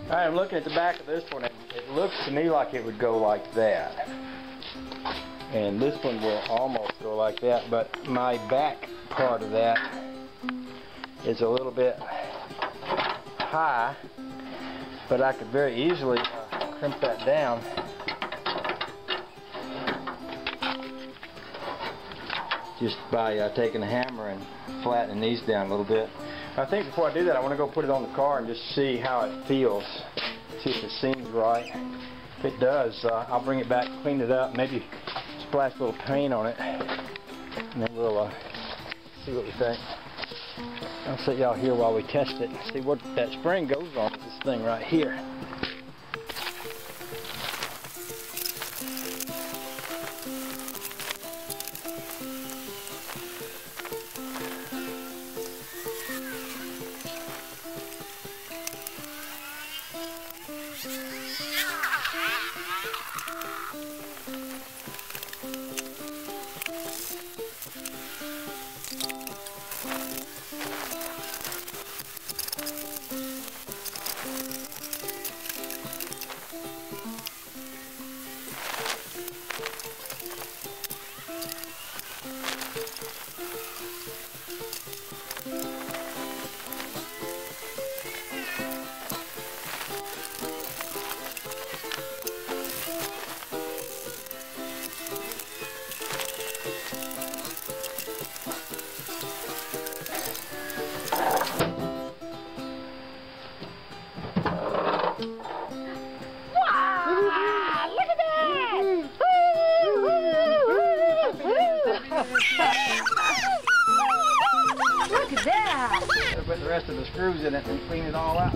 Alright, I'm looking at the back of this one, and it looks to me like it would go like that. And this one will almost go like that, but my back part of that is a little bit high, but I could very easily crimp that down. Just by taking a hammer and flattening these down a little bit. I think before I do that, I want to go put it on the car and just see how it feels. See if it seems right. If it does, I'll bring it back, clean it up, maybe splash a little paint on it, and then we'll see what we think. I'll sit y'all here while we test it and see what that spring goes on with this thing right here. Look at that! Put the rest of the screws in it and clean it all out.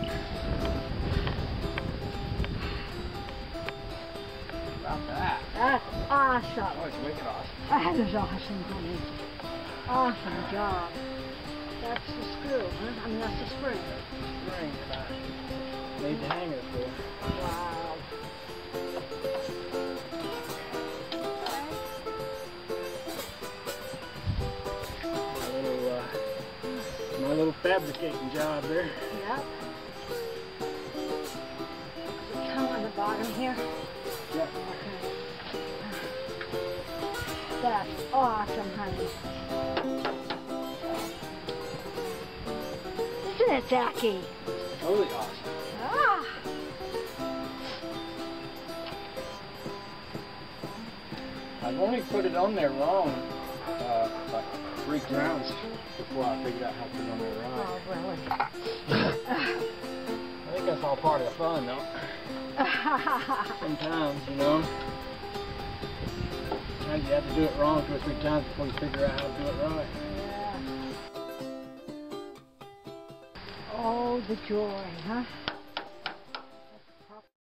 About that. That's awesome. Oh, it's wicked awesome. That is awesome, honey. Awesome job. That's the screw, huh? I mean, that's the spring. Spring that I made the hanger for. Wow. My little fabricating job there. Yep. Does it come on the bottom here? Yep. Okay. That's awesome, honey. Isn't it, Zachy? Totally awesome. Ah! I've only put it on there wrong like 3 rounds before I figured out how to put it on there right. Oh, really? I think that's all part of the fun, though. Sometimes, you know. Sometimes you have to do it wrong 2 or 3 times before you figure out how to do it right. Yeah. Oh, the joy, huh?